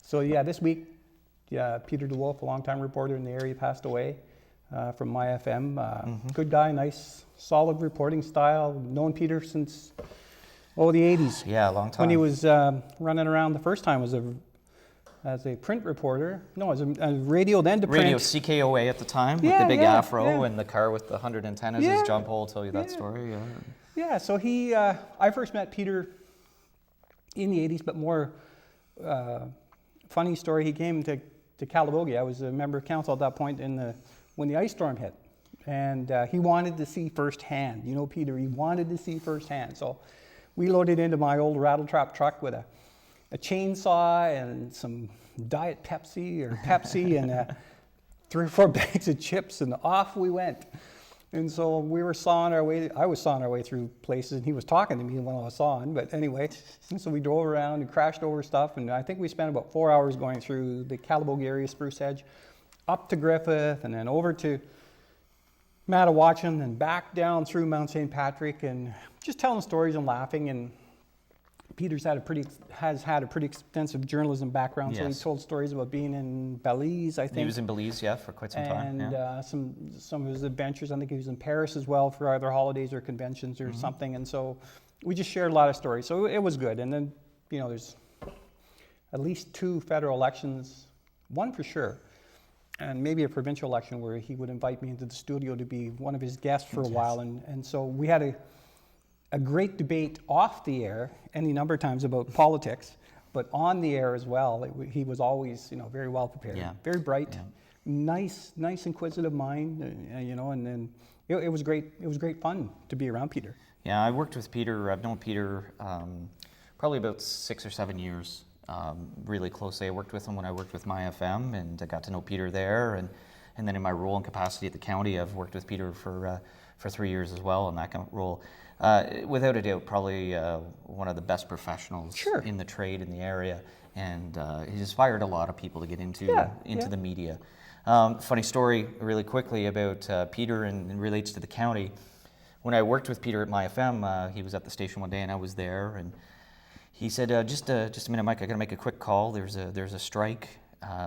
So yeah, this week, Peter DeWolf, a longtime reporter in the area, passed away from My FM. Good guy, nice, solid reporting style. Known Peter since the 80s. Yeah, a long time. When he was running around the first time as a print reporter. No, as a radio, then to print. Radio CKOA at the time with the big afro and the car with the 100 antennas. As John Paul will tell you that story. Yeah, so I first met Peter in the 80s, but more funny story, he came to Calabogie. I was a member of council at that point when the ice storm hit. And he wanted to see firsthand. You know, Peter, he wanted to see firsthand. So we loaded into my old rattletrap truck with a chainsaw and some Diet Pepsi and 3 or 4 bags of chips, and off we went. And so we were sawing our way, I was sawing our way through places, and he was talking to me while I was sawing, but anyway. And so we drove around and crashed over stuff, and I think we spent about 4 hours going through the Calabogie area, Spruce Edge, up to Griffith, and then over to Mattawatchan, and back down through Mount St. Patrick, and just telling stories and laughing. And Peter's has had a pretty extensive journalism background, so he told stories about being in Belize, I think. He was in Belize, for quite some time. And some of his adventures. I think he was in Paris as well for either holidays or conventions or something. And so we just shared a lot of stories. So it was good. And then, there's at least 2 federal elections, one for sure, and maybe a provincial election where he would invite me into the studio to be one of his guests for a while. And so we had a great debate off the air any number of times about politics, but on the air as well. He was always, very well prepared, very bright, nice, inquisitive mind, and then it was great. It was great fun to be around Peter. Yeah, I worked with Peter. I've known Peter probably about 6 or 7 years, really closely. I worked with him when I worked with My FM, and I got to know Peter there. And then in my role and capacity at the county, I've worked with Peter for 3 years as well in that kind of role. Without a doubt, probably one of the best professionals in the trade in the area, and he's inspired a lot of people to get into the media. Funny story, really quickly, about Peter and relates to the county. When I worked with Peter at My FM, he was at the station one day, and I was there, and he said, "Just a minute, Mike. I got to make a quick call. There's a strike."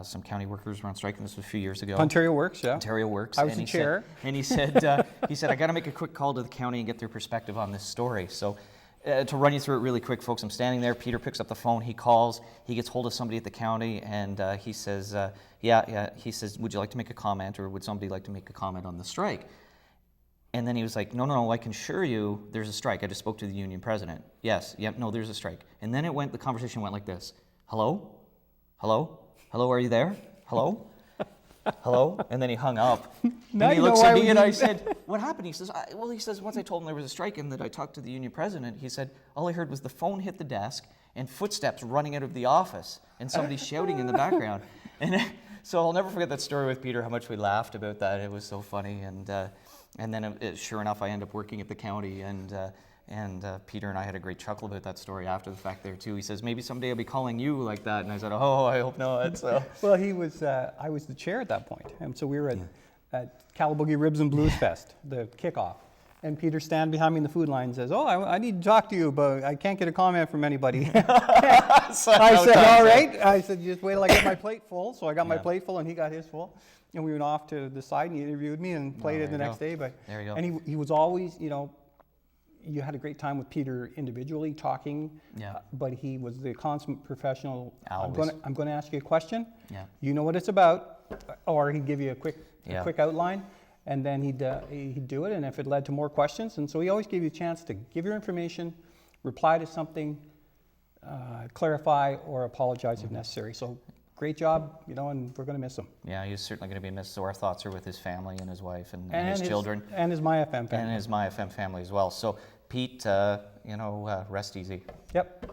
Some county workers were on strike, and this was a few years ago. Ontario Works, yeah. Ontario Works. I was the chair. And he said, I got to make a quick call to the county and get their perspective on this story. So to run you through it really quick, folks, I'm standing there. Peter picks up the phone. He calls. He gets hold of somebody at the county, and he says, He says, would you like to make a comment, or would somebody like to make a comment on the strike? And then he was like, no, I can assure you there's a strike. I just spoke to the union president. Yes, no, there's a strike. And then the conversation went like this. Hello? Hello, are you there? Hello? Hello? And then he hung up. And he looks at me and I said, what happened? He says, once I told him there was a strike and that I talked to the union president, he said, all I heard was the phone hit the desk and footsteps running out of the office and somebody shouting in the background. And so I'll never forget that story with Peter, how much we laughed about that. It was so funny. And then sure enough, I ended up working at the county, and Peter and I had a great chuckle about that story after the fact there too. He says, maybe someday I'll be calling you like that. And I said, oh, I hope not. So. Well, I was the chair at that point. And so we were at Calabogie Ribs and Blues Fest, the kickoff. And Peter standing behind me in the food line and says, I need to talk to you, but I can't get a comment from anybody. I said, all right. I said, just wait till I get my plate full. So I got my plate full and he got his full. And we went off to the side and he interviewed me and played it the next day. But there you go. And he was always, you had a great time with Peter individually talking, but he was the consummate professional. I'm going to ask you a question. Yeah. You know what it's about, or he'd give you a quick outline, and then he'd do it, and if it led to more questions. And so he always gave you a chance to give your information, reply to something, clarify, or apologize if necessary. So great job, and we're going to miss him. Yeah, he's certainly going to be missed. So our thoughts are with his family and his wife and his children. And his My FM family. And his My FM family as well. So Pete, rest easy. Yep.